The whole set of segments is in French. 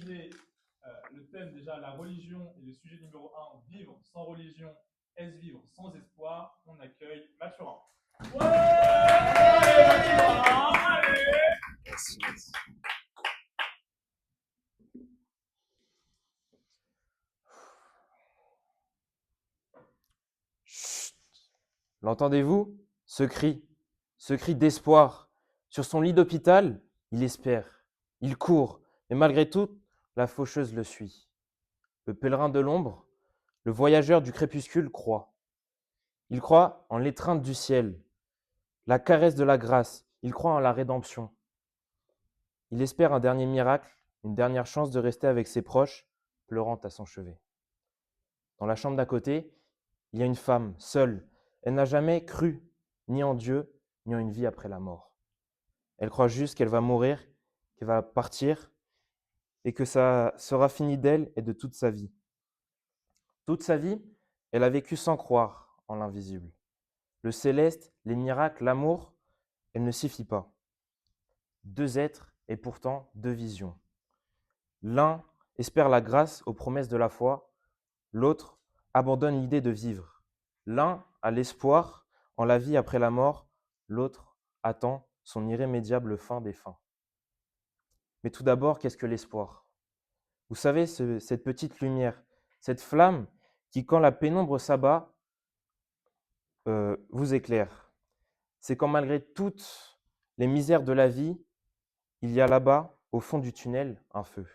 préciser le thème déjà, la religion et le sujet numéro 1, vivre sans religion, est-ce vivre sans espoir? On accueille Mathurin. Ouais, Mathurin, allez. Merci. Chut. L'entendez-vous? Ce cri d'espoir. Sur son lit d'hôpital, il espère, il court, mais malgré tout, la faucheuse le suit. Le pèlerin de l'ombre, le voyageur du crépuscule croit. Il croit en l'étreinte du ciel, la caresse de la grâce, il croit en la rédemption. Il espère un dernier miracle, une dernière chance de rester avec ses proches, pleurant à son chevet. Dans la chambre d'à côté, il y a une femme, seule. Elle n'a jamais cru ni en Dieu, ni en une vie après la mort. Elle croit juste qu'elle va mourir, qu'elle va partir, et que ça sera fini d'elle et de toute sa vie. Toute sa vie, elle a vécu sans croire en l'invisible. Le céleste, les miracles, l'amour, elle ne s'y fie pas. Deux êtres et pourtant deux visions. L'un espère la grâce aux promesses de la foi, l'autre abandonne l'idée de vivre. L'un a l'espoir en la vie après la mort, l'autre attend son irrémédiable fin des fins. Mais tout d'abord, qu'est-ce que l'espoir? Vous savez, cette petite lumière, cette flamme qui, quand la pénombre s'abat, vous éclaire. C'est quand malgré toutes les misères de la vie, il y a là-bas, au fond du tunnel, un feu.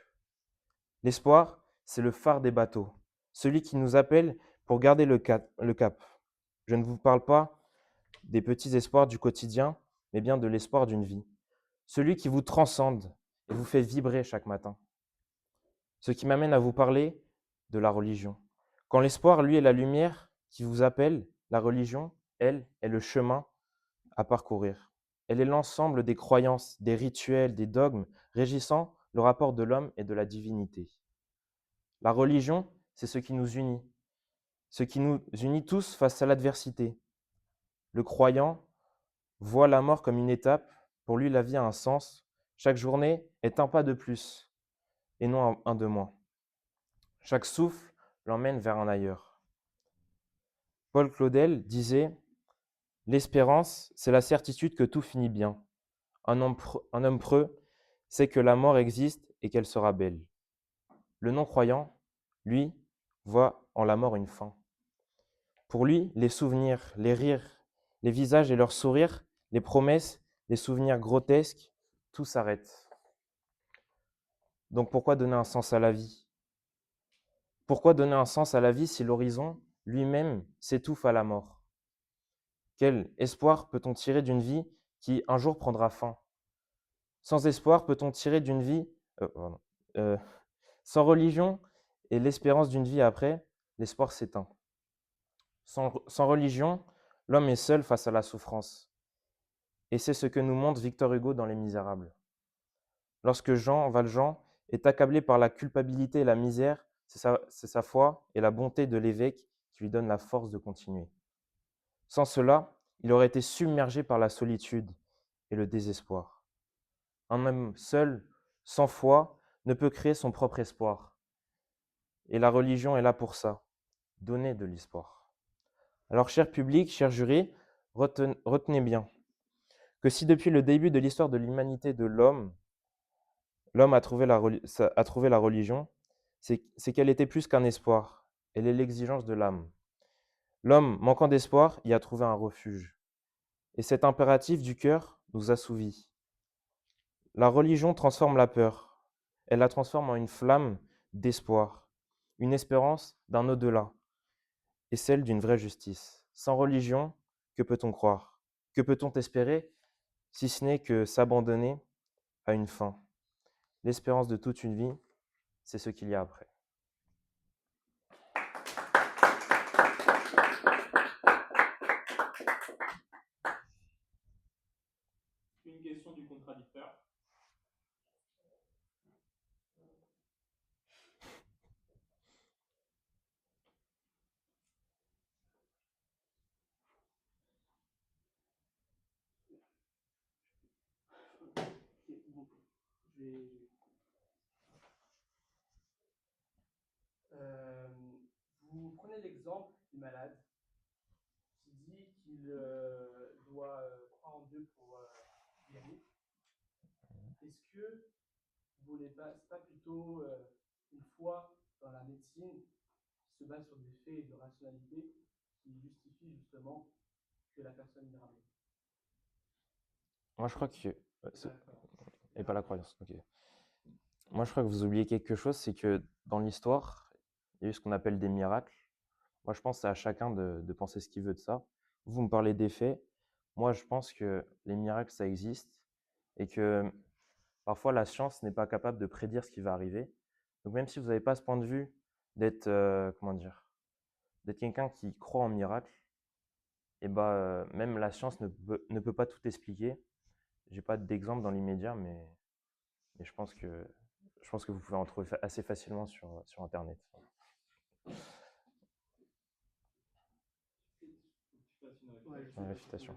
L'espoir, c'est le phare des bateaux, celui qui nous appelle pour garder le cap. Je ne vous parle pas des petits espoirs du quotidien, mais bien de l'espoir d'une vie. Celui qui vous transcende et vous fait vibrer chaque matin. Ce qui m'amène à vous parler de la religion. Quand l'espoir, lui, est la lumière qui vous appelle, la religion, elle, est le chemin à parcourir. Elle est l'ensemble des croyances, des rituels, des dogmes régissant le rapport de l'homme et de la divinité. La religion, c'est ce qui nous unit tous face à l'adversité. Le croyant voit la mort comme une étape, pour lui la vie a un sens, chaque journée est un pas de plus et non un de moins. Chaque souffle l'emmène vers un ailleurs. Paul Claudel disait « L'espérance, c'est la certitude que tout finit bien. Un homme preux sait que la mort existe et qu'elle sera belle. Le non-croyant, lui, voit en la mort une fin. Pour lui, les souvenirs, les rires, les visages et leurs sourires, les promesses, les souvenirs grotesques, tout s'arrête. Donc pourquoi donner un sens à la vie? Pourquoi donner un sens à la vie si l'horizon lui-même s'étouffe à la mort? Quel espoir peut-on tirer d'une vie qui un jour prendra fin? Sans espoir peut-on tirer d'une vie euh, sans religion et l'espérance d'une vie après, l'espoir s'éteint. Sans religion, l'homme est seul face à la souffrance. Et c'est ce que nous montre Victor Hugo dans Les Misérables. Lorsque Jean Valjean est accablé par la culpabilité et la misère, c'est sa foi et la bonté de l'évêque qui lui donnent la force de continuer. Sans cela, il aurait été submergé par la solitude et le désespoir. Un homme seul, sans foi, ne peut créer son propre espoir. Et la religion est là pour ça, donner de l'espoir. Alors, cher public, cher jury, retenez bien que si depuis le début de l'histoire de l'humanité de l'homme a trouvé la religion, c'est qu'elle était plus qu'un espoir. Elle est l'exigence de l'âme. L'homme, manquant d'espoir, y a trouvé un refuge. Et cet impératif du cœur nous assouvit. La religion transforme la peur. Elle la transforme en une flamme d'espoir, une espérance d'un au-delà, et celle d'une vraie justice. Sans religion, que peut-on croire? Que peut-on espérer, si ce n'est que s'abandonner à une fin? L'espérance de toute une vie, c'est ce qu'il y a après. Une question du contradicteur. malade, qui dit qu'il doit croire en Dieu pour guérir. Est-ce que vous voulez pas, c'est pas plutôt une foi dans la médecine qui se base sur des faits et de rationalité qui justifie justement que la personne ira mieux? Moi, je crois que... C'est pas la croyance. Et pas la croyance, ok. Moi, je crois que vous oubliez quelque chose, c'est que dans l'histoire, il y a eu ce qu'on appelle des miracles. Moi, je pense que c'est à chacun de penser ce qu'il veut de ça. Vous me parlez des faits. Moi, je pense que les miracles, ça existe et que parfois la science n'est pas capable de prédire ce qui va arriver. Donc, même si vous n'avez pas ce point de vue d'être, d'être quelqu'un qui croit en miracles, et même la science ne peut pas tout expliquer. J'ai pas d'exemple dans l'immédiat, mais je pense que vous pouvez en trouver assez facilement sur Internet. Ouais, Une réfutation.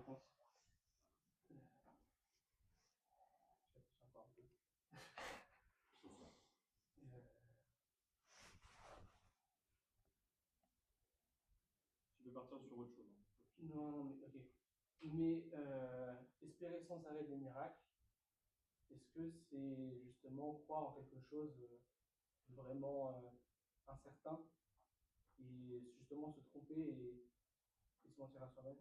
Tu peux partir sur autre chose. Non, mais ok. Mais espérer sans arrêt des miracles, est-ce que c'est justement croire en quelque chose de vraiment incertain et justement se tromper et se mentir à soi-même?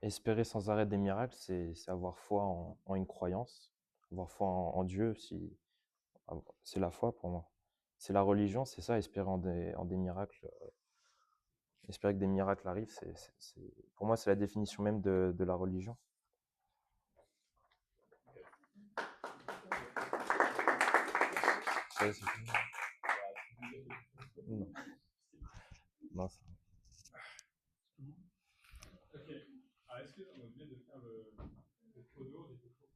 Espérer sans arrêt des miracles, c'est avoir foi en une croyance, avoir foi en Dieu, c'est la foi pour moi. C'est la religion, c'est ça, espérer en des miracles. Espérer que des miracles arrivent, pour moi, c'est la définition même de la religion. Ouais, c'est fini. Non. Non, c'est... Ok. Alors, est-ce qu'on a oublié de faire le chrono des cours?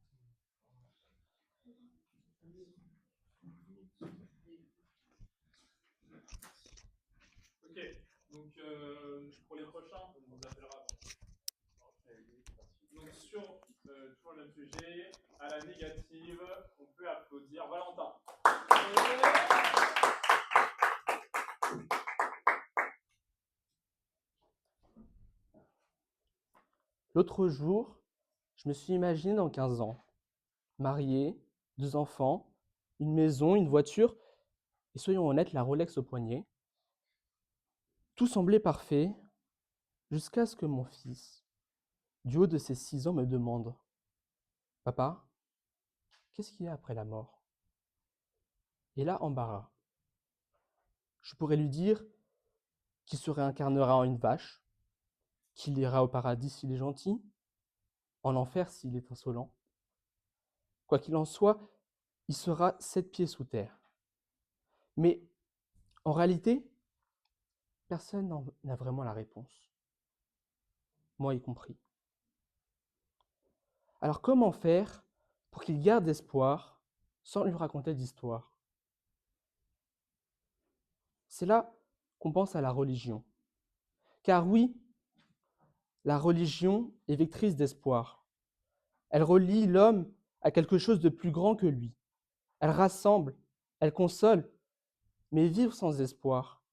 Ok. Donc, pour les prochains, on vous appellera. Donc, sur toujours le même sujet, à la négative, on peut applaudir Valentin. L'autre jour, je me suis imaginé dans 15 ans, marié, 2 enfants, une maison, une voiture, et soyons honnêtes, la Rolex au poignet. Tout semblait parfait, jusqu'à ce que mon fils, du haut de ses 6 ans, me demande: Papa, qu'est-ce qu'il y a après la mort? Et là, embarras. Je pourrais lui dire qu'il se réincarnera en une vache, qu'il ira au paradis s'il est gentil, en enfer s'il est insolent. Quoi qu'il en soit, il sera 7 pieds sous terre. Mais en réalité, personne n'a vraiment la réponse, moi y compris. Alors comment faire pour qu'il garde espoir sans lui raconter d'histoire? C'est là qu'on pense à la religion. Car oui, la religion est vectrice d'espoir. Elle relie l'homme à quelque chose de plus grand que lui. Elle rassemble, elle console, mais vivre sans espoir,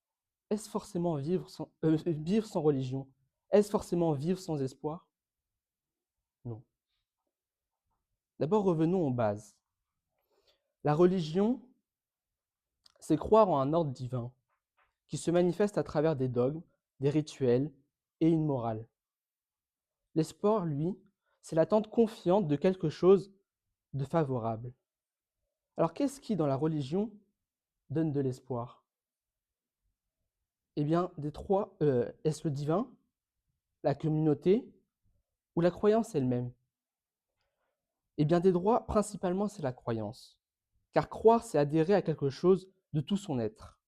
est-ce forcément vivre sans religion? Est-ce forcément vivre sans espoir? Non. D'abord, revenons aux bases. La religion, c'est croire en un ordre divin qui se manifeste à travers des dogmes, des rituels et une morale. L'espoir, lui, c'est l'attente confiante de quelque chose de favorable. Alors, qu'est-ce qui, dans la religion, donne de l'espoir? Eh bien, des trois, est-ce le divin, la communauté ou la croyance elle-même? Eh bien, des droits, principalement, c'est la croyance. Car croire, c'est adhérer à quelque chose de tout son être.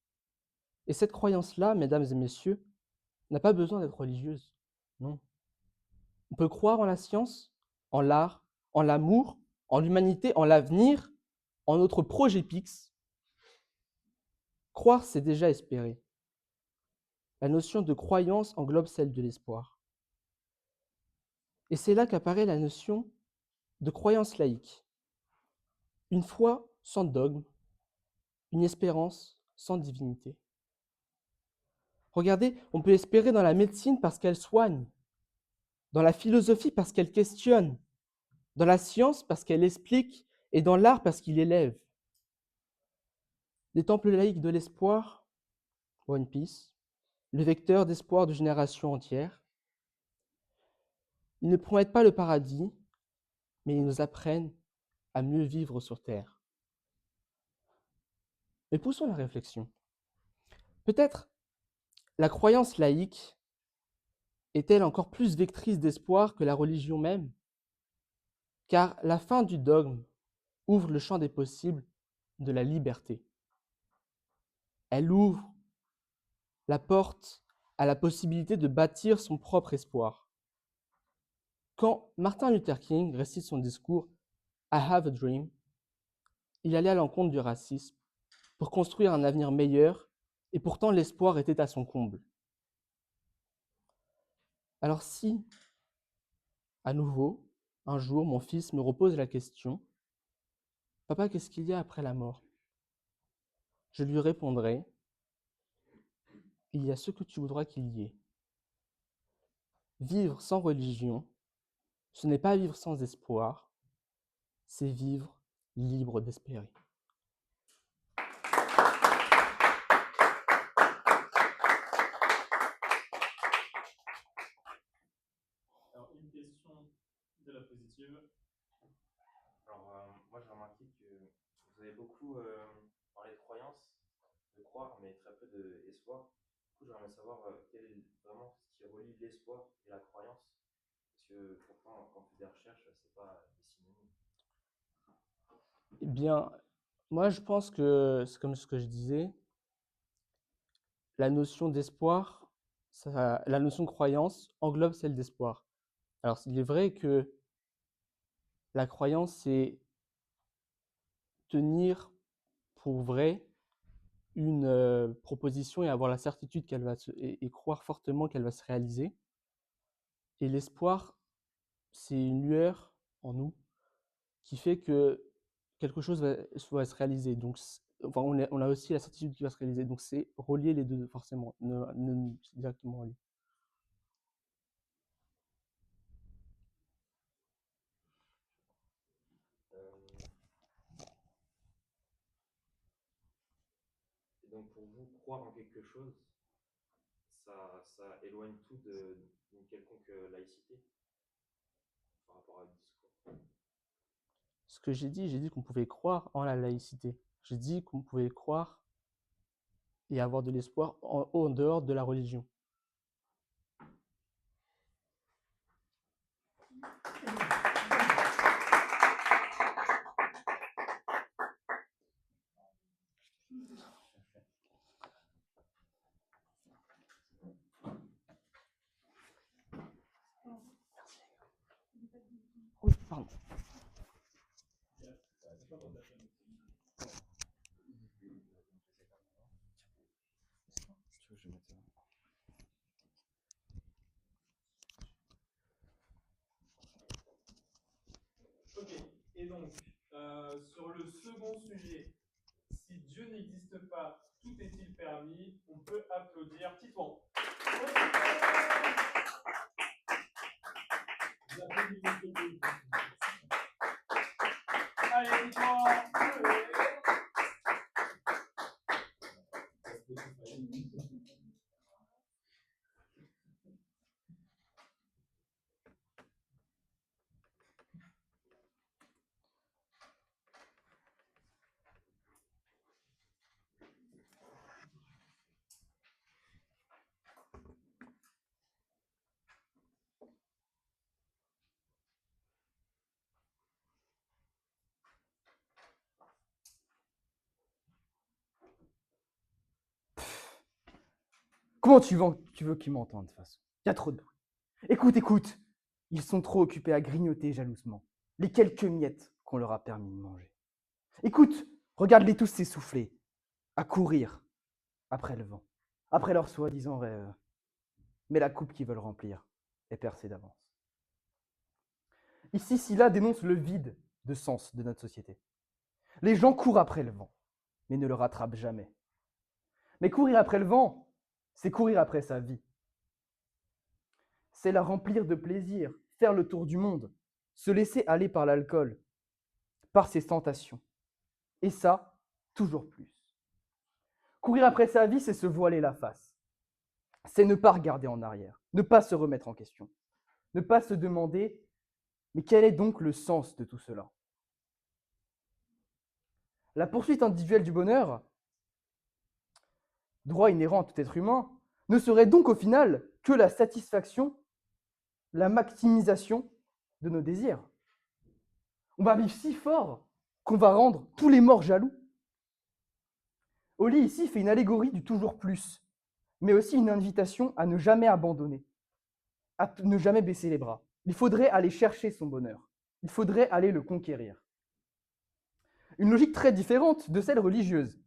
Et cette croyance-là, mesdames et messieurs, n'a pas besoin d'être religieuse. Non. On peut croire en la science, en l'art, en l'amour, en l'humanité, en l'avenir, en notre projet Pix. Croire, c'est déjà espérer. La notion de croyance englobe celle de l'espoir. Et c'est là qu'apparaît la notion de croyance laïque. Une foi sans dogme, une espérance sans divinité. Regardez, on peut espérer dans la médecine parce qu'elle soigne, dans la philosophie parce qu'elle questionne, dans la science parce qu'elle explique et dans l'art parce qu'il élève. Les temples laïques de l'espoir, One Piece, le vecteur d'espoir de générations entières, ils ne promettent pas le paradis, mais ils nous apprennent à mieux vivre sur Terre. Mais poussons la réflexion. Peut-être la croyance laïque est-elle encore plus vectrice d'espoir que la religion même? Car la fin du dogme ouvre le champ des possibles de la liberté. Elle ouvre la porte à la possibilité de bâtir son propre espoir. Quand Martin Luther King récite son discours « I have a dream », il allait à l'encontre du racisme pour construire un avenir meilleur et pourtant l'espoir était à son comble. Alors si, à nouveau, un jour, mon fils me repose la question « Papa, qu'est-ce qu'il y a après la mort ?» Je lui répondrai « Il y a ce que tu voudras qu'il y ait. » Vivre sans religion, ce n'est pas vivre sans espoir, c'est vivre libre d'espérer. Alors, une question de la positive. Alors, moi j'ai remarqué que vous avez beaucoup parlé de croyance, de croire, mais très peu d'espoir. Du coup, j'aimerais savoir quel est vraiment ce qui relie l'espoir et la croyance. Parce que pourtant, quand on fait des recherches, c'est pas des synonymes. Eh bien, moi je pense que c'est comme ce que je disais, la notion d'espoir, la notion de croyance englobe celle d'espoir. Alors, il est vrai que la croyance, c'est tenir pour vrai une proposition et avoir la certitude qu'elle va et croire fortement qu'elle va se réaliser. Et l'espoir, c'est une lueur en nous qui fait que quelque chose va se réaliser. Donc, enfin, on a aussi la certitude qu'il va se réaliser. Donc, c'est relier les deux forcément, c'est directement relié. Et donc pour vous, croire en quelque chose, ça éloigne tout d'une quelconque laïcité par rapport à un discours. Ce que j'ai dit qu'on pouvait croire en la laïcité. J'ai dit qu'on pouvait croire et avoir de l'espoir en dehors de la religion. Oui, pardon. Ok, et donc, sur le second sujet, si Dieu n'existe pas, tout est-il permis? On peut applaudir Titouan. Allez, Titouan! Comment tu veux qu'ils m'entendent de toute façon? Il y a trop de bruit. Écoute, écoute. Ils sont trop occupés à grignoter jalousement les quelques miettes qu'on leur a permis de manger. Écoute, regarde-les tous s'essouffler, à courir après le vent, après leur soi-disant rêve. Mais la coupe qu'ils veulent remplir est percée d'avance. Ici, Scylla dénonce le vide de sens de notre société. Les gens courent après le vent, mais ne le rattrapent jamais. Mais courir après le vent, c'est courir après sa vie. C'est la remplir de plaisir, faire le tour du monde, se laisser aller par l'alcool, par ses tentations. Et ça, toujours plus. Courir après sa vie, c'est se voiler la face. C'est ne pas regarder en arrière, ne pas se remettre en question, ne pas se demander « mais quel est donc le sens de tout cela ?» La poursuite individuelle du bonheur, droit inhérent à tout être humain, ne serait donc au final que la satisfaction, la maximisation de nos désirs. On va vivre si fort qu'on va rendre tous les morts jaloux. Oli ici fait une allégorie du toujours plus, mais aussi une invitation à ne jamais abandonner, à ne jamais baisser les bras. Il faudrait aller chercher son bonheur. Il faudrait aller le conquérir. Une logique très différente de celle religieuse,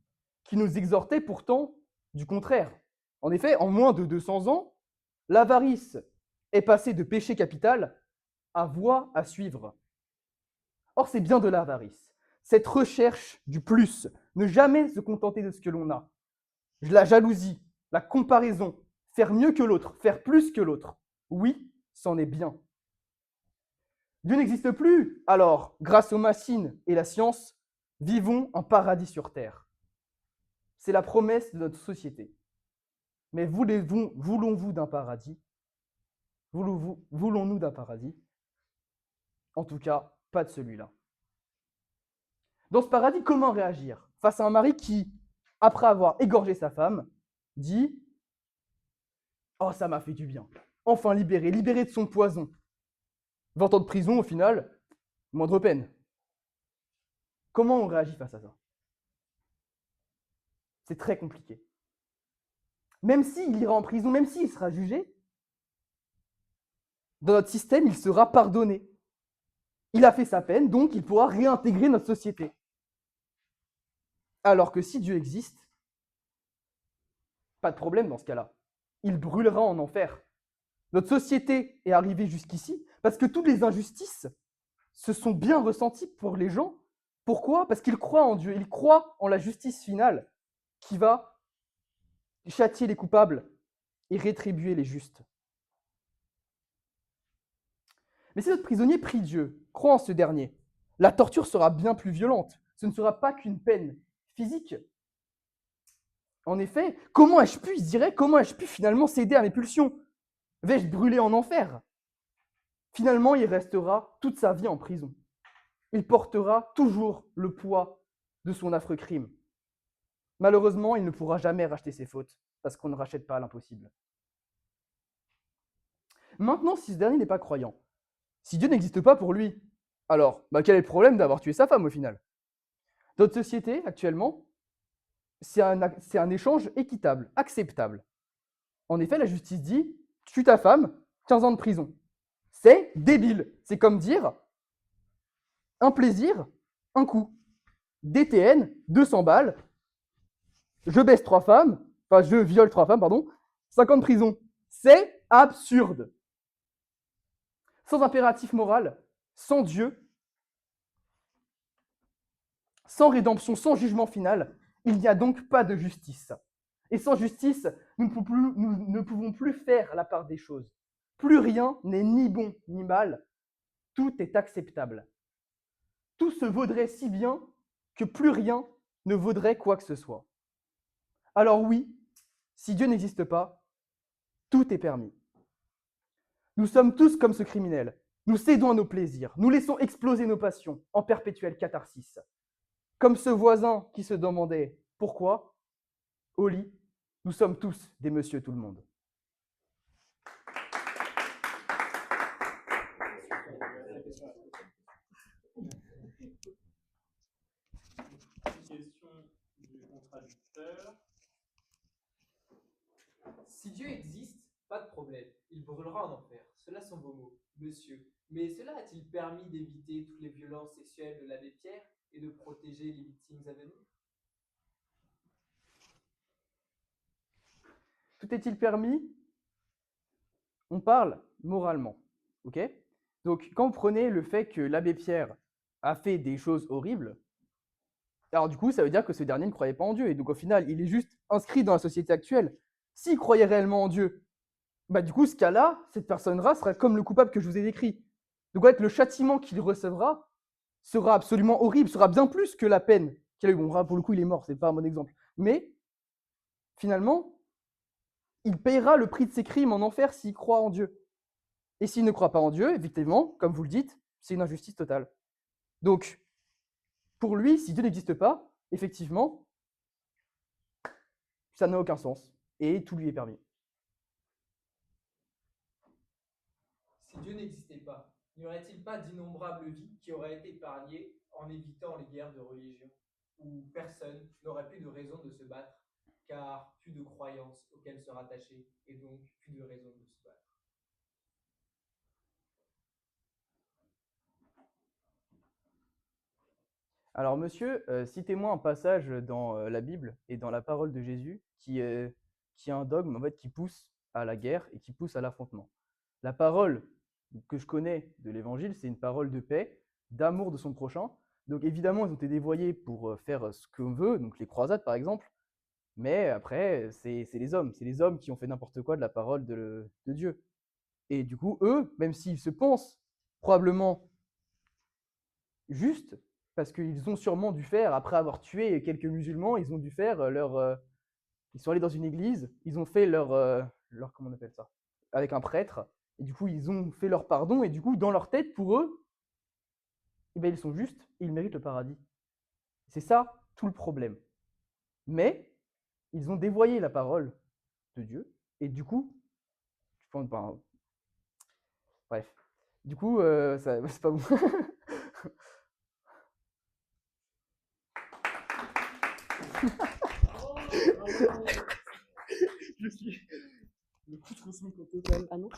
qui nous exhortait pourtant du contraire. En effet, en moins de 200 ans, l'avarice est passée de péché capital à voie à suivre. Or, c'est bien de l'avarice, cette recherche du plus, ne jamais se contenter de ce que l'on a. La jalousie, la comparaison, faire mieux que l'autre, faire plus que l'autre. Oui, c'en est bien. Dieu n'existe plus, alors, grâce aux machines et la science, vivons un paradis sur terre. C'est la promesse de notre société. Mais voulons-nous d'un paradis? Voulons-nous d'un paradis? En tout cas, pas de celui-là. Dans ce paradis, comment réagir face à un mari qui, après avoir égorgé sa femme, dit « Oh, ça m'a fait du bien. Enfin libéré de son poison. 20 ans de prison, au final, moindre peine. » Comment on réagit face à ça? C'est très compliqué. Même s'il ira en prison, même s'il sera jugé, dans notre système, il sera pardonné. Il a fait sa peine, donc il pourra réintégrer notre société. Alors que si Dieu existe, pas de problème dans ce cas-là. Il brûlera en enfer. Notre société est arrivée jusqu'ici parce que toutes les injustices se sont bien ressenties pour les gens. Pourquoi? Parce qu'ils croient en Dieu, ils croient en la justice finale qui va châtier les coupables et rétribuer les justes. Mais si notre prisonnier prie Dieu, croit en ce dernier, la torture sera bien plus violente. Ce ne sera pas qu'une peine physique. En effet, comment ai-je pu finalement céder à mes pulsions? Vais-je brûler en enfer? Finalement, il restera toute sa vie en prison. Il portera toujours le poids de son affreux crime. Malheureusement, il ne pourra jamais racheter ses fautes, parce qu'on ne rachète pas l'impossible. Maintenant, si ce dernier n'est pas croyant, si Dieu n'existe pas pour lui, alors quel est le problème d'avoir tué sa femme au final? Dans notre société, actuellement, c'est un échange équitable, acceptable. En effet, la justice dit « tue ta femme, 15 ans de prison ». C'est débile. C'est comme dire un plaisir, un coup. DTN, 200 balles, je baisse 3 femmes, enfin je viole 3 femmes, pardon, 5 ans de prison. C'est absurde. Sans impératif moral, sans Dieu, sans rédemption, sans jugement final, il n'y a donc pas de justice. Et sans justice, nous ne pouvons plus faire la part des choses. Plus rien n'est ni bon ni mal, tout est acceptable. Tout se vaudrait si bien que plus rien ne vaudrait quoi que ce soit. Alors oui, si Dieu n'existe pas, tout est permis. Nous sommes tous comme ce criminel. Nous cédons à nos plaisirs, nous laissons exploser nos passions en perpétuelle catharsis. Comme ce voisin qui se demandait pourquoi, au lit, nous sommes tous des monsieur tout le monde. Question du contradicteur. Si Dieu existe, pas de problème, il brûlera en enfer. Cela sont vos mots, monsieur. Mais cela a-t-il permis d'éviter toutes les violences sexuelles de l'abbé Pierre et de protéger les victimes à venir? Tout est-il permis? On parle moralement. Ok? Donc, quand vous prenez le fait que l'abbé Pierre a fait des choses horribles, alors du coup, ça veut dire que ce dernier ne croyait pas en Dieu. Et donc, au final, il est juste inscrit dans la société actuelle. s'il croyait réellement en Dieu, bah du coup, ce cas-là, cette personne-là sera comme le coupable que je vous ai décrit. Donc, le châtiment qu'il recevra sera absolument horrible, sera bien plus que la peine qu'il a eu. Bon, pour le coup, il est mort, c'est pas un bon exemple. Mais, finalement, il paiera le prix de ses crimes en enfer s'il croit en Dieu. Et s'il ne croit pas en Dieu, effectivement, comme vous le dites, c'est une injustice totale. Donc, pour lui, si Dieu n'existe pas, effectivement, ça n'a aucun sens. Et tout lui est permis. Si Dieu n'existait pas, n'y aurait-il pas d'innombrables vies qui auraient été épargnées en évitant les guerres de religion, où personne n'aurait plus de raison de se battre, car plus de croyances auxquelles se rattacher, et donc plus de raison de se battre. Alors, monsieur, citez-moi un passage dans la Bible et dans la parole de Jésus qui est un dogme en fait, qui pousse à la guerre et qui pousse à l'affrontement. La parole que je connais de l'Évangile, c'est une parole de paix, d'amour de son prochain. Donc, évidemment, ils ont été dévoyés pour faire ce qu'on veut, donc les croisades par exemple. Mais après, c'est les hommes qui ont fait n'importe quoi de la parole de Dieu. Et du coup, eux, même s'ils se pensent probablement justes, parce qu'ils ont sûrement dû faire, après avoir tué quelques musulmans, ils ont dû faire ils sont allés dans une église, ils ont fait comment on appelle ça, avec un prêtre, et du coup, ils ont fait leur pardon, et du coup, dans leur tête, pour eux, eh ben, ils sont justes, et ils méritent le paradis. C'est ça, tout le problème. Mais, ils ont dévoyé la parole de Dieu, et du coup, je pense, bref. Du coup, c'est pas bon. Je suis le contresens total. Ah non.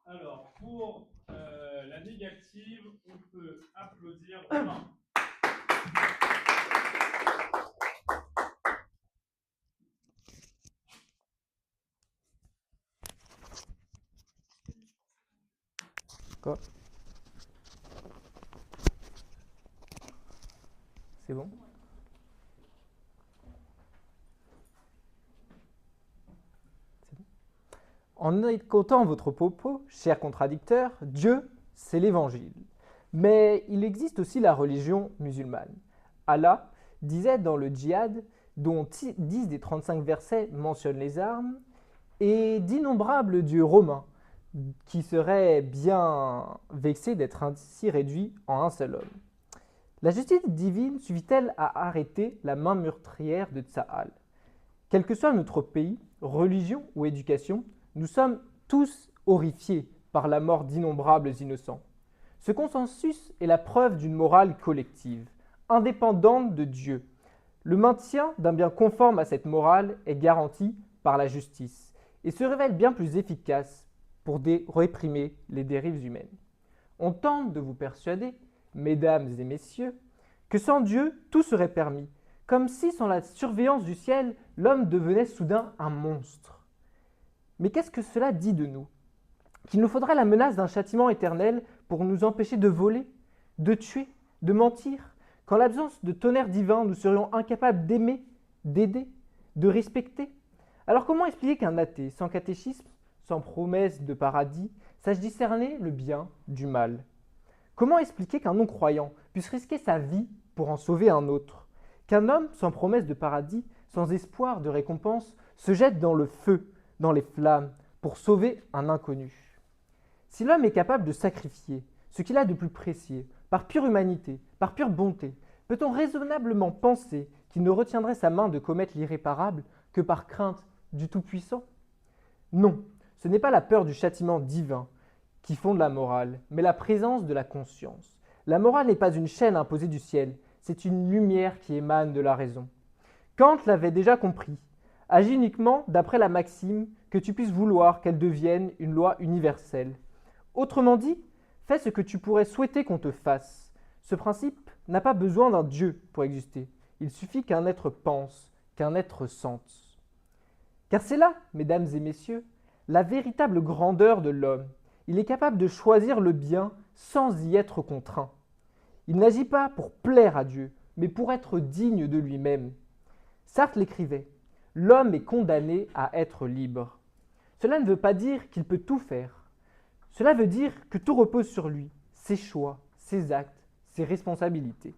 Alors, pour la négative, on peut applaudir Romain. Quoi? C'est bon? C'est bon. En écoutant votre propos, cher contradicteur, Dieu, c'est l'évangile. Mais il existe aussi la religion musulmane. Allah disait dans le djihad, dont 10 des 35 versets mentionnent les armes, et d'innombrables dieux romains, qui seraient bien vexés d'être ainsi réduits en un seul homme. La justice divine suffit-elle à arrêter la main meurtrière de Tsahal? Quel que soit notre pays, religion ou éducation, nous sommes tous horrifiés par la mort d'innombrables innocents. Ce consensus est la preuve d'une morale collective, indépendante de Dieu. Le maintien d'un bien conforme à cette morale est garanti par la justice et se révèle bien plus efficace pour réprimer les dérives humaines. On tente de vous persuader, mesdames et messieurs, que sans Dieu, tout serait permis, comme si sans la surveillance du ciel, l'homme devenait soudain un monstre. Mais qu'est-ce que cela dit de nous? Qu'il nous faudrait la menace d'un châtiment éternel pour nous empêcher de voler, de tuer, de mentir, qu'en l'absence de tonnerre divin, nous serions incapables d'aimer, d'aider, de respecter? Alors comment expliquer qu'un athée, sans catéchisme, sans promesse de paradis, sache discerner le bien du mal? Comment expliquer qu'un non-croyant puisse risquer sa vie pour en sauver un autre? Qu'un homme sans promesse de paradis, sans espoir de récompense, se jette dans le feu, dans les flammes, pour sauver un inconnu? Si l'homme est capable de sacrifier ce qu'il a de plus précieux, par pure humanité, par pure bonté, peut-on raisonnablement penser qu'il ne retiendrait sa main de commettre l'irréparable que par crainte du Tout-Puissant? Non, ce n'est pas la peur du châtiment divin qui fonde la morale, mais la présence de la conscience. La morale n'est pas une chaîne imposée du ciel, c'est une lumière qui émane de la raison. Kant l'avait déjà compris. Agis uniquement d'après la maxime que tu puisses vouloir qu'elle devienne une loi universelle. Autrement dit, fais ce que tu pourrais souhaiter qu'on te fasse. Ce principe n'a pas besoin d'un Dieu pour exister. Il suffit qu'un être pense, qu'un être sente. Car c'est là, mesdames et messieurs, la véritable grandeur de l'homme. Il est capable de choisir le bien sans y être contraint. Il n'agit pas pour plaire à Dieu, mais pour être digne de lui-même. Sartre l'écrivait, « L'homme est condamné à être libre ». Cela ne veut pas dire qu'il peut tout faire. Cela veut dire que tout repose sur lui, ses choix, ses actes, ses responsabilités.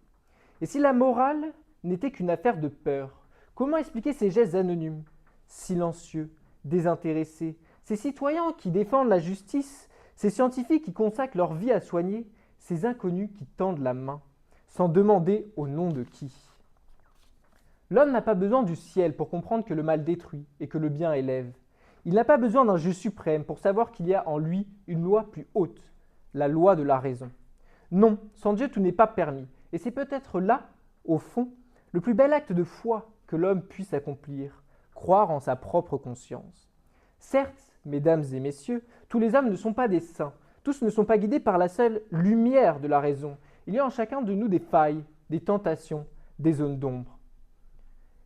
Et si la morale n'était qu'une affaire de peur, comment expliquer ces gestes anonymes, silencieux, désintéressés, ces citoyens qui défendent la justice, ces scientifiques qui consacrent leur vie à soigner, ces inconnus qui tendent la main, sans demander au nom de qui? L'homme n'a pas besoin du ciel pour comprendre que le mal détruit et que le bien élève. Il n'a pas besoin d'un Dieu suprême pour savoir qu'il y a en lui une loi plus haute, la loi de la raison. Non, sans Dieu tout n'est pas permis, et c'est peut-être là, au fond, le plus bel acte de foi que l'homme puisse accomplir, croire en sa propre conscience. Certes, mesdames et messieurs, tous les hommes ne sont pas des saints, tous ne sont pas guidés par la seule lumière de la raison. Il y a en chacun de nous des failles, des tentations, des zones d'ombre.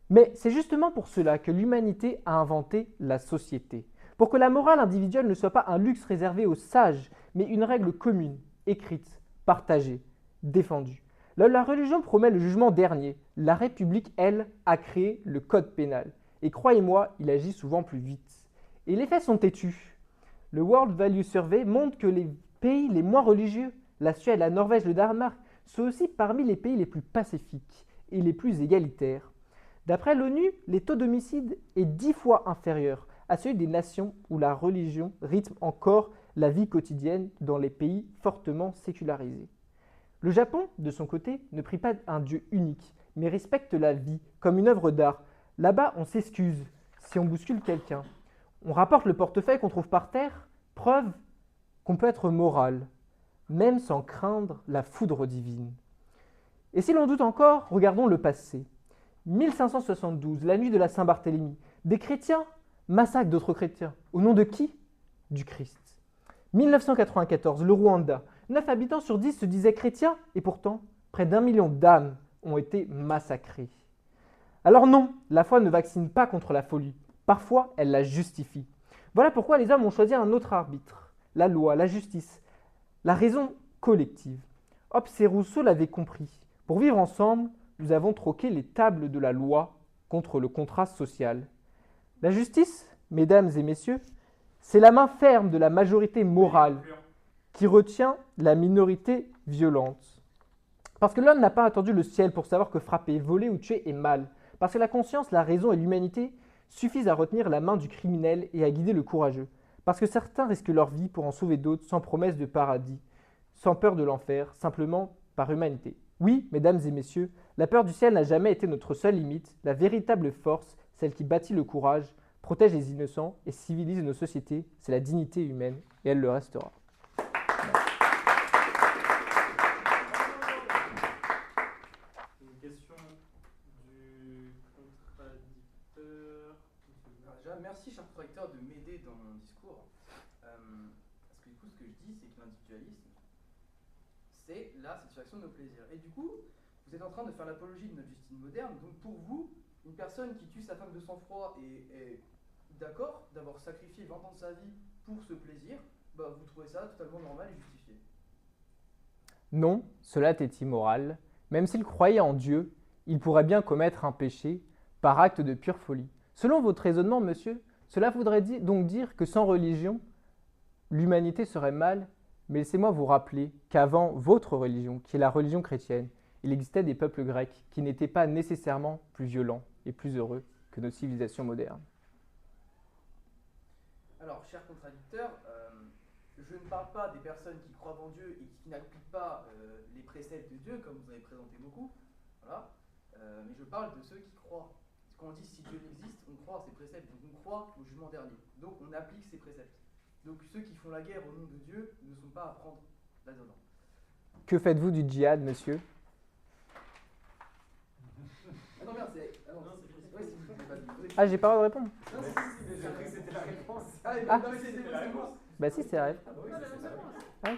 Mais c'est justement pour cela que l'humanité a inventé la société, pour que la morale individuelle ne soit pas un luxe réservé aux sages, mais une règle commune, écrite, partagée, défendue. Là, la religion promet le jugement dernier. La République, elle, a créé le code pénal. Et croyez-moi, il agit souvent plus vite. Et les faits sont têtus. Le World Value Survey montre que les pays les moins religieux, la Suède, la Norvège, le Danemark, sont aussi parmi les pays les plus pacifiques et les plus égalitaires. D'après l'ONU, les taux d'homicide est 10 fois inférieur à celui des nations où la religion rythme encore la vie quotidienne dans les pays fortement sécularisés. Le Japon, de son côté, ne prie pas un Dieu unique, mais respecte la vie comme une œuvre d'art. Là-bas, on s'excuse si on bouscule quelqu'un. On rapporte le portefeuille qu'on trouve par terre, preuve qu'on peut être moral, même sans craindre la foudre divine. Et si l'on doute encore, regardons le passé. 1572, la nuit de la Saint-Barthélemy, des chrétiens massacrent d'autres chrétiens. Au nom de qui? Du Christ. 1994, le Rwanda, 9 habitants sur 10 se disaient chrétiens et pourtant, près d'1 million d'âmes ont été massacrées. Alors non, la foi ne vaccine pas contre la folie. Parfois, elle la justifie. Voilà pourquoi les hommes ont choisi un autre arbitre, la loi, la justice, la raison collective. Hobbes et Rousseau l'avaient compris. Pour vivre ensemble, nous avons troqué les tables de la loi contre le contrat social. La justice, mesdames et messieurs, c'est la main ferme de la majorité morale qui retient la minorité violente. Parce que l'homme n'a pas attendu le ciel pour savoir que frapper, voler ou tuer est mal. Parce que la conscience, la raison et l'humanité suffisent à retenir la main du criminel et à guider le courageux. Parce que certains risquent leur vie pour en sauver d'autres sans promesse de paradis, sans peur de l'enfer, simplement par humanité. Oui, mesdames et messieurs, la peur du ciel n'a jamais été notre seule limite. La véritable force, celle qui bâtit le courage, protège les innocents et civilise nos sociétés, c'est la dignité humaine, et elle le restera. Une question du contradicteur. Déjà, merci, cher contradicteur, de m'aider dans mon discours. Parce que du coup, ce que je dis, c'est que l'individualisme, c'est la satisfaction de nos plaisirs. Et du coup, vous êtes en train de faire l'apologie de notre justice moderne. Donc pour vous, une personne qui tue sa femme de sang-froid est d'accord d'avoir sacrifié 20 ans de sa vie pour ce plaisir, bah, vous trouvez ça totalement normal et justifié. Non, cela est immoral. Même s'il croyait en Dieu, il pourrait bien commettre un péché par acte de pure folie. Selon votre raisonnement, monsieur, cela voudrait donc dire que sans religion, l'humanité serait mal. Mais laissez-moi vous rappeler qu'avant votre religion, qui est la religion chrétienne, il existait des peuples grecs qui n'étaient pas nécessairement plus violents et plus heureux que nos civilisations modernes. Alors, cher contradicteur, je ne parle pas des personnes qui croient en Dieu et qui n'appliquent pas les préceptes de Dieu, comme vous avez présenté beaucoup, voilà. Mais je parle de ceux qui croient. Quand on dit si Dieu existe, on croit à ses préceptes, donc on croit au jugement dernier. Donc on applique ses préceptes. Donc ceux qui font la guerre au nom de Dieu ne sont pas à prendre là-dedans. Que faites-vous du djihad, monsieur? Ah non, merde, c'est... Ah non, c'est... Ouais, si vous n'avez pas dit... Ah, j'ai pas le droit de répondre. Non, si, j'ai cru que c'était la réponse. Ah, Ah. non, mais c'était la réponse. Bah si, c'est vrai. Ah bah oui, c'est la réponse. Ouais.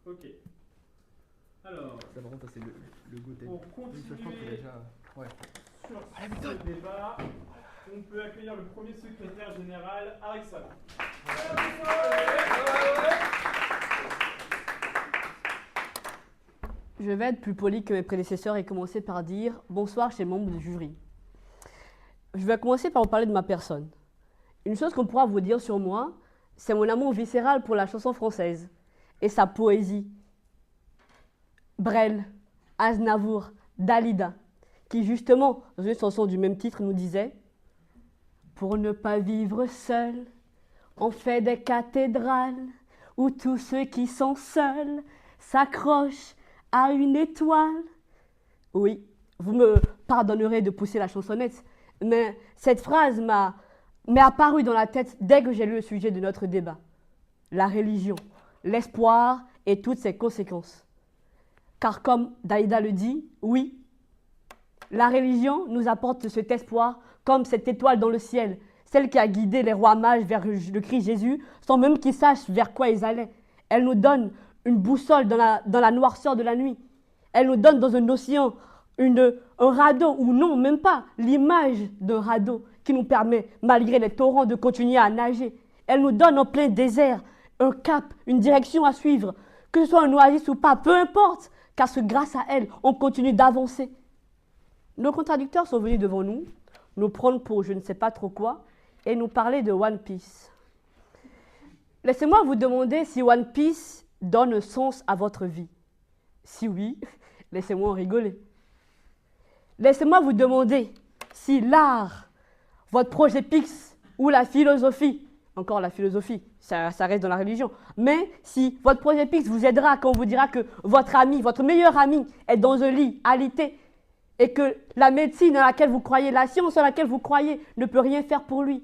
Ok. par contre, ça, c'est le goûter. Pour Je pense qu'il a continuer déjà. Ouais. sur ce débat, on peut accueillir le premier secrétaire général, Harrison. Je vais être plus poli que mes prédécesseurs et commencer par dire bonsoir chez les membres du jury. Je vais commencer par vous parler de ma personne. Une chose qu'on pourra vous dire sur moi, c'est mon amour viscéral pour la chanson française et sa poésie. Brel, Aznavour, Dalida, qui justement, dans une chanson du même titre, nous disait « Pour ne pas vivre seul, on fait des cathédrales où tous ceux qui sont seuls s'accrochent à une étoile. » Oui, vous me pardonnerez de pousser la chansonnette, mais cette phrase m'est apparue dans la tête dès que j'ai lu le sujet de notre débat. La religion, l'espoir et toutes ses conséquences. Car comme Dalida le dit, oui, la religion nous apporte cet espoir comme cette étoile dans le ciel, celle qui a guidé les rois mages vers le Christ Jésus, sans même qu'ils sachent vers quoi ils allaient. Elle nous donne une boussole dans la noirceur de la nuit. Elle nous donne dans un océan un radeau, ou non, même pas, l'image d'un radeau qui nous permet, malgré les torrents, de continuer à nager. Elle nous donne en plein désert un cap, une direction à suivre, que ce soit un oasis ou pas, peu importe, car grâce à elle, on continue d'avancer. Nos contradicteurs sont venus devant nous prendre pour je ne sais pas trop quoi, et nous parler de One Piece. Laissez-moi vous demander si One Piece donne sens à votre vie. Si oui, laissez-moi en rigoler. Laissez-moi vous demander si l'art, votre projet Pix ou la philosophie, encore la philosophie, ça reste dans la religion, mais si votre projet Pix vous aidera quand on vous dira que votre ami, votre meilleur ami est dans un lit alité et que la médecine à laquelle vous croyez, la science à laquelle vous croyez ne peut rien faire pour lui.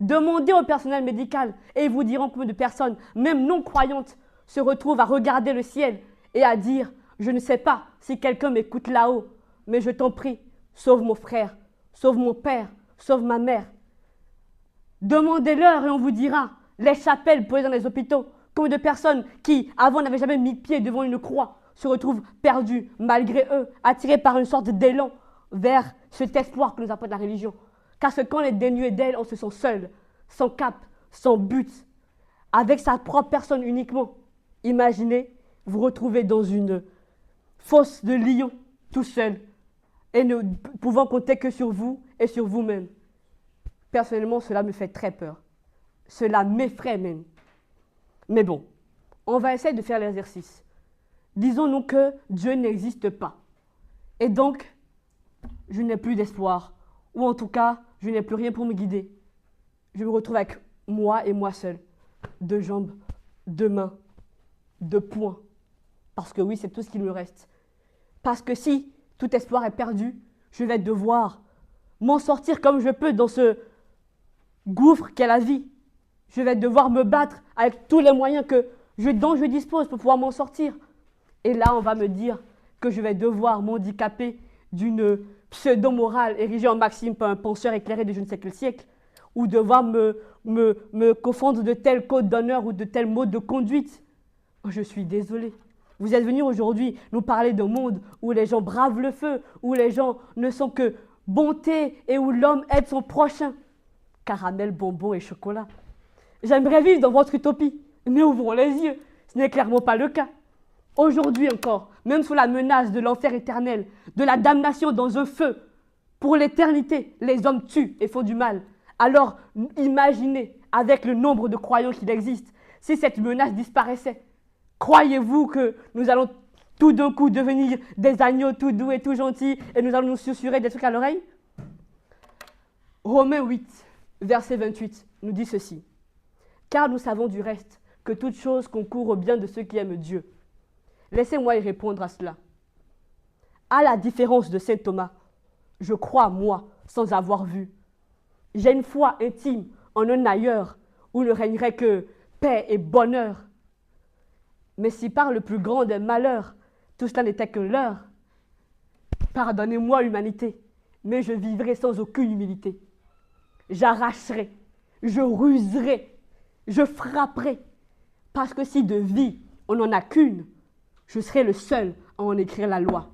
Demandez au personnel médical et ils vous diront combien de personnes, même non croyantes, se retrouvent à regarder le ciel et à dire « Je ne sais pas si quelqu'un m'écoute là-haut, mais je t'en prie, sauve mon frère, sauve mon père, sauve ma mère. » Demandez-leur et on vous dira les chapelles posées dans les hôpitaux, combien de personnes qui, avant, n'avaient jamais mis pied devant une croix, se retrouvent perdues, malgré eux, attirées par une sorte d'élan vers cet espoir que nous apporte la religion. Car quand on est dénué d'elle, on se sent seul, sans cap, sans but, avec sa propre personne uniquement. Imaginez vous retrouver dans une fosse de lion, tout seul, et ne pouvant compter que sur vous et sur vous-même. Personnellement, cela me fait très peur. Cela m'effraie même. Mais bon, on va essayer de faire l'exercice. Disons-nous que Dieu n'existe pas. Et donc, je n'ai plus d'espoir. Ou en tout cas, je n'ai plus rien pour me guider. Je me retrouve avec moi et moi seul. 2 jambes, 2 mains, 2 poings. Parce que oui, c'est tout ce qui me reste. Parce que si tout espoir est perdu, je vais devoir m'en sortir comme je peux dans ce gouffre qu'est la vie. Je vais devoir me battre avec tous les moyens dont je dispose pour pouvoir m'en sortir. Et là, on va me dire que je vais devoir m'handicaper d'une pseudo-morale érigée en maxime par un penseur éclairé de je ne sais quel siècle, ou devoir me confondre de tels codes d'honneur ou de tels modes de conduite. Je suis désolé. Vous êtes venus aujourd'hui nous parler d'un monde où les gens bravent le feu, où les gens ne sont que bonté et où l'homme aide son prochain. Caramel, bonbons et chocolat. J'aimerais vivre dans votre utopie, mais ouvrons les yeux. Ce n'est clairement pas le cas. Aujourd'hui encore, même sous la menace de l'enfer éternel, de la damnation dans un feu, pour l'éternité, les hommes tuent et font du mal. Alors, imaginez, avec le nombre de croyants qu'il existe, si cette menace disparaissait. Croyez-vous que nous allons tout d'un coup devenir des agneaux tout doux et tout gentils et nous allons nous susurrer des trucs à l'oreille? Romains 8, verset 28, nous dit ceci. « Car nous savons du reste que toute chose concourt au bien de ceux qui aiment Dieu. » Laissez-moi y répondre à cela. À la différence de saint Thomas, je crois, moi, sans avoir vu. J'ai une foi intime en un ailleurs où ne régnerait que paix et bonheur. Mais si par le plus grand des malheurs, tout cela n'était que leurre, pardonnez-moi, humanité, mais je vivrai sans aucune humilité. J'arracherai, je ruserai, je frapperai, parce que si de vie on n'en a qu'une, je serai le seul en écrire la loi.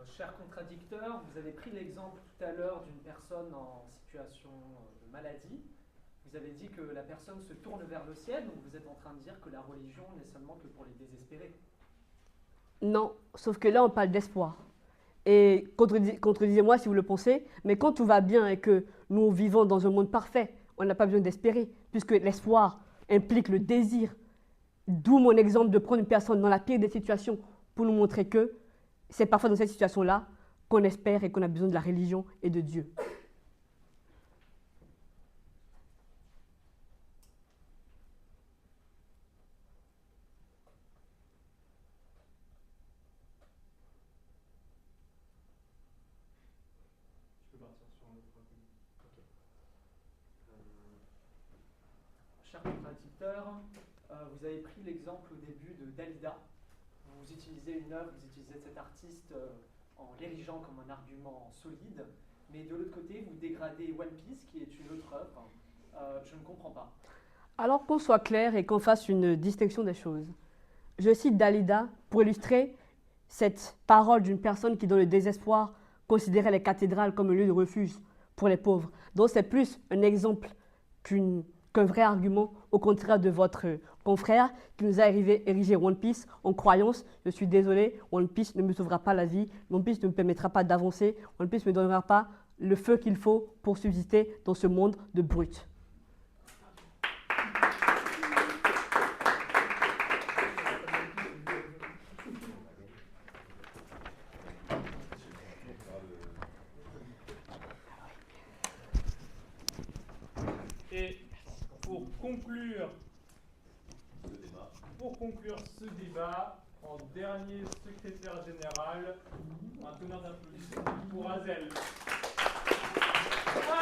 Cher contradicteur, vous avez pris l'exemple tout à l'heure d'une personne en situation de maladie. Vous avez dit que la personne se tourne vers le ciel, donc vous êtes en train de dire que la religion n'est seulement que pour les désespérés. Non, sauf que là, on parle d'espoir. Et contredisez-moi si vous le pensez, mais quand tout va bien et que nous vivons dans un monde parfait, on n'a pas besoin d'espérer, puisque l'espoir implique le désir. D'où mon exemple de prendre une personne dans la pire des situations pour nous montrer que c'est parfois dans cette situation-là qu'on espère et qu'on a besoin de la religion et de Dieu. Je peux partir sur un autre point. Cher contradicteur, vous avez pris l'exemple au début de Dalida. Vous utilisez une œuvre, vous utilisez cet artiste en l'érigeant comme un argument solide, mais de l'autre côté, vous dégradez One Piece, qui est une autre œuvre. Je ne comprends pas. Alors qu'on soit clair et qu'on fasse une distinction des choses. Je cite Dalida pour illustrer cette parole d'une personne qui, dans le désespoir, considérait les cathédrales comme un lieu de refuge pour les pauvres. Donc c'est plus un exemple qu'un vrai argument, au contraire de votre confrère qui nous a érigé One Piece en croyance. Je suis désolé, One Piece ne me sauvera pas la vie, One Piece ne me permettra pas d'avancer, One Piece ne me donnera pas le feu qu'il faut pour subsister dans ce monde de brutes. Et pour conclure ce débat, en dernier secrétaire général, un tonnerre d'applaudissements pour Azel.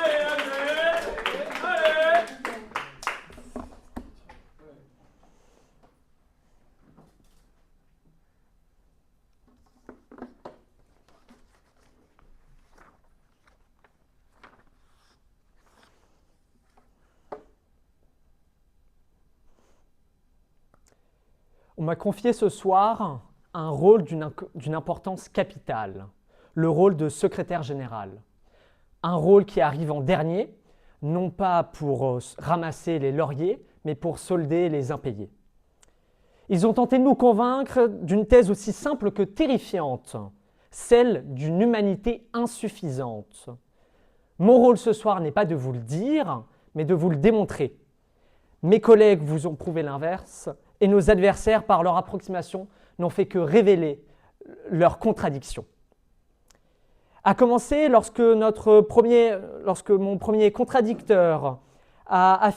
Allez, Azel! Allez! On m'a confié ce soir un rôle d'une importance capitale, le rôle de secrétaire général. Un rôle qui arrive en dernier, non pas pour ramasser les lauriers, mais pour solder les impayés. Ils ont tenté de nous convaincre d'une thèse aussi simple que terrifiante, celle d'une humanité insuffisante. Mon rôle ce soir n'est pas de vous le dire, mais de vous le démontrer. Mes collègues vous ont prouvé l'inverse, et nos adversaires, par leur approximation, n'ont fait que révéler leurs contradictions. À commencer lorsque mon premier contradicteur a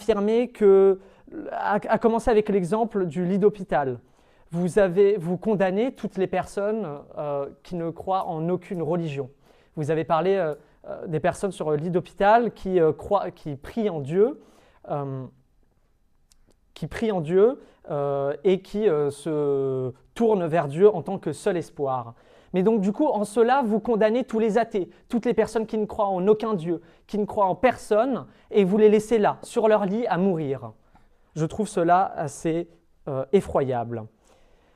commencé avec l'exemple du lit d'hôpital. Vous condamnez toutes les personnes qui ne croient en aucune religion. Vous avez parlé des personnes sur le lit d'hôpital qui prient en Dieu, et qui se tournent vers Dieu en tant que seul espoir. Mais donc du coup, en cela, vous condamnez tous les athées, toutes les personnes qui ne croient en aucun Dieu, qui ne croient en personne, et vous les laissez là, sur leur lit, à mourir. Je trouve cela assez effroyable.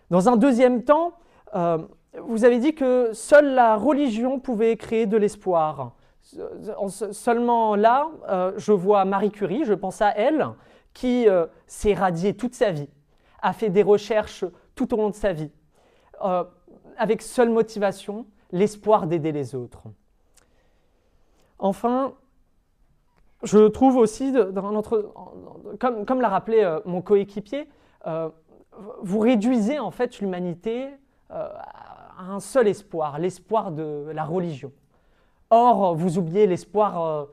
Dans un deuxième temps, vous avez dit que seule la religion pouvait créer de l'espoir. Seulement là, je vois Marie Curie, je pense à elle, qui s'est radiée toute sa vie, a fait des recherches tout au long de sa vie, avec seule motivation, l'espoir d'aider les autres. Enfin, je trouve aussi, comme l'a rappelé mon coéquipier, vous réduisez en fait l'humanité à un seul espoir, l'espoir de la religion. Or, vous oubliez l'espoir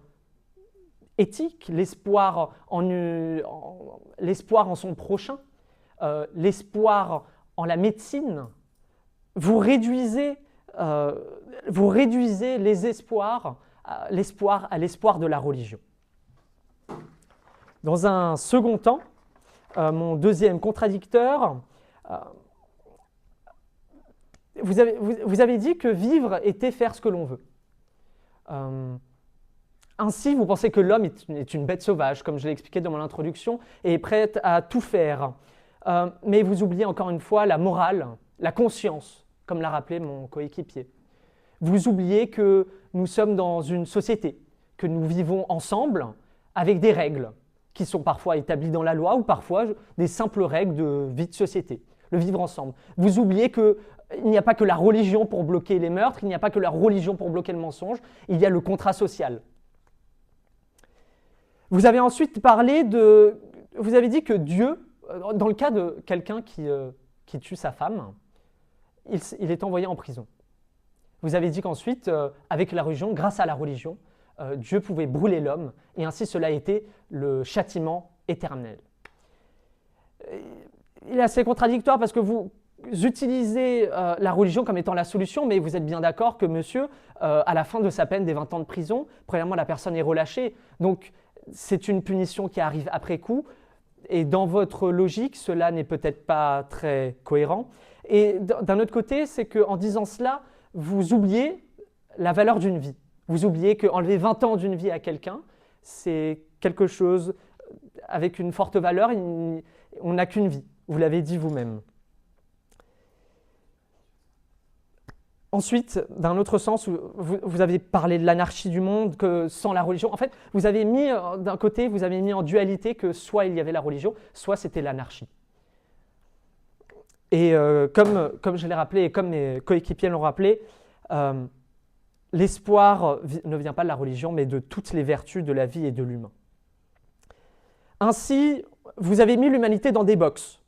éthique, l'espoir en son prochain, l'espoir en la médecine. Vous réduisez l'espoir à l'espoir de la religion. Dans un second temps, mon deuxième contradicteur, vous avez dit que vivre était faire ce que l'on veut. Ainsi, vous pensez que l'homme est une bête sauvage, comme je l'ai expliqué dans mon introduction, et est prête à tout faire. Mais vous oubliez encore une fois la morale, la conscience, comme l'a rappelé mon coéquipier. Vous oubliez que nous sommes dans une société, que nous vivons ensemble avec des règles qui sont parfois établies dans la loi ou parfois des simples règles de vie de société, le vivre ensemble. Vous oubliez qu'il n'y a pas que la religion pour bloquer les meurtres, il n'y a pas que la religion pour bloquer le mensonge, il y a le contrat social. Vous avez ensuite parlé de... Vous avez dit que Dieu, dans le cas de quelqu'un qui tue sa femme, il est envoyé en prison. Vous avez dit qu'ensuite, avec la religion, grâce à la religion, Dieu pouvait brûler l'homme, et ainsi cela a été le châtiment éternel. Il est assez contradictoire parce que vous utilisez la religion comme étant la solution, mais vous êtes bien d'accord que monsieur, à la fin de sa peine des 20 ans de prison, premièrement, la personne est relâchée, donc c'est une punition qui arrive après coup, et dans votre logique, cela n'est peut-être pas très cohérent. Et d'un autre côté, c'est qu'en disant cela, vous oubliez la valeur d'une vie. Vous oubliez qu'enlever 20 ans d'une vie à quelqu'un, c'est quelque chose avec une forte valeur. On n'a qu'une vie, vous l'avez dit vous-même. Ensuite, d'un autre sens, vous avez parlé de l'anarchie du monde, que sans la religion, en fait, vous avez mis d'un côté, vous avez mis en dualité que soit il y avait la religion, soit c'était l'anarchie. Et comme je l'ai rappelé et comme mes coéquipiers l'ont rappelé, l'espoir ne vient pas de la religion, mais de toutes les vertus de la vie et de l'humain. Ainsi, vous avez mis l'humanité dans des boxes.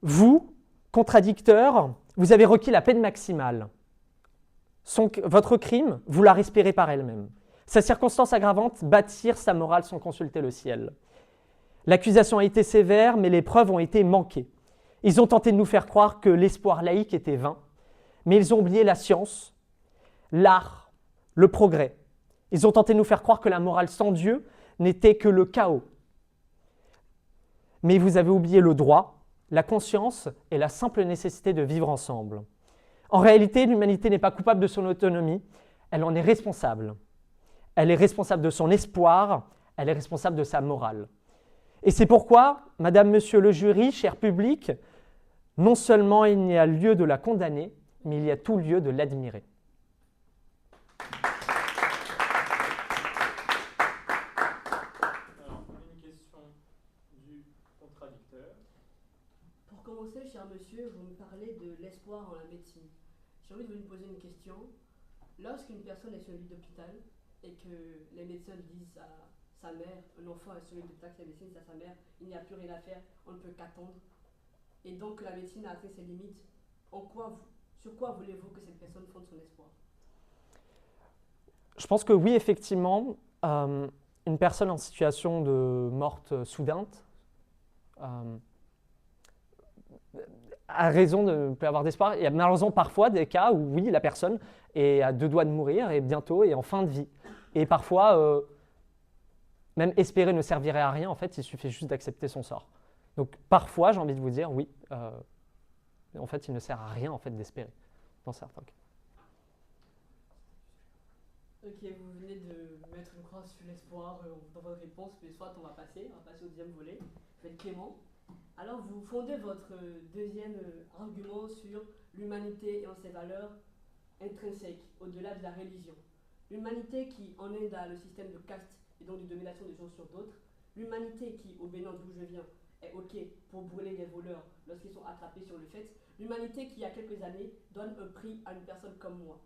Vous, contradicteurs, vous avez requis la peine maximale. Votre crime, vous la respirez par elle-même. Sa circonstance aggravante, bâtir sa morale sans consulter le ciel. L'accusation a été sévère, mais les preuves ont été manquées. Ils ont tenté de nous faire croire que l'espoir laïque était vain, mais ils ont oublié la science, l'art, le progrès. Ils ont tenté de nous faire croire que la morale sans Dieu n'était que le chaos. Mais vous avez oublié le droit, la conscience et la simple nécessité de vivre ensemble. En réalité, l'humanité n'est pas coupable de son autonomie, elle en est responsable. Elle est responsable de son espoir, elle est responsable de sa morale. Et c'est pourquoi, Madame, Monsieur le jury, cher public, non seulement il n'y a lieu de la condamner, mais il y a tout lieu de l'admirer. Alors, une question du contradicteur. Pour commencer, cher monsieur, vous me parlez de l'espoir en la médecine. J'ai envie de vous poser une question. Lorsqu'une personne est sur le lit d'hôpital et que les médecins disent à sa mère, un enfant est sur le lit d'hôpital, que la médecine dit à sa mère, il n'y a plus rien à faire, on ne peut qu'attendre, et donc la médecine a atteint ses limites, sur quoi voulez-vous que cette personne fonde son espoir? Je pense que oui, effectivement, une personne en situation de morte soudaine a raison de ne plus avoir d'espoir. Il y a malheureusement parfois des cas où oui, la personne est à 2 doigts de mourir et bientôt est en fin de vie. Et parfois, même espérer ne servirait à rien, en fait, il suffit juste d'accepter son sort. Donc parfois, j'ai envie de vous dire, oui, en fait, il ne sert à rien en fait, d'espérer, dans certains cas. Ok, vous venez de mettre une croix sur l'espoir dans votre réponse, mais soit on va passer au deuxième volet. Vous êtes Clément. Alors vous fondez votre deuxième argument sur l'humanité et en ses valeurs intrinsèques, au-delà de la religion. L'humanité qui, en Inde, a le système de caste et donc de domination des gens sur d'autres. L'humanité qui, au Bénin d'où je viens, est OK pour brûler des voleurs lorsqu'ils sont attrapés sur le fait. L'humanité qui, il y a quelques années, donne un prix à une personne comme moi.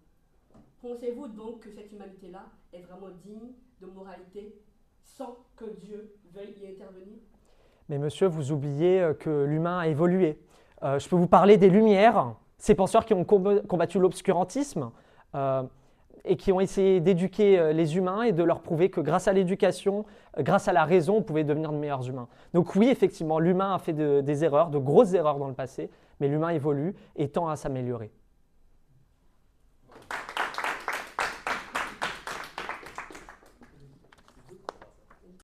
Pensez-vous donc que cette humanité-là est vraiment digne de moralité sans que Dieu veuille y intervenir? Mais monsieur, vous oubliez que l'humain a évolué. Je peux vous parler des Lumières, ces penseurs qui ont combattu l'obscurantisme et qui ont essayé d'éduquer les humains et de leur prouver que grâce à l'éducation, grâce à la raison, on pouvait devenir de meilleurs humains. Donc oui, effectivement, l'humain a fait des erreurs, de grosses erreurs dans le passé, mais l'humain évolue et tend à s'améliorer.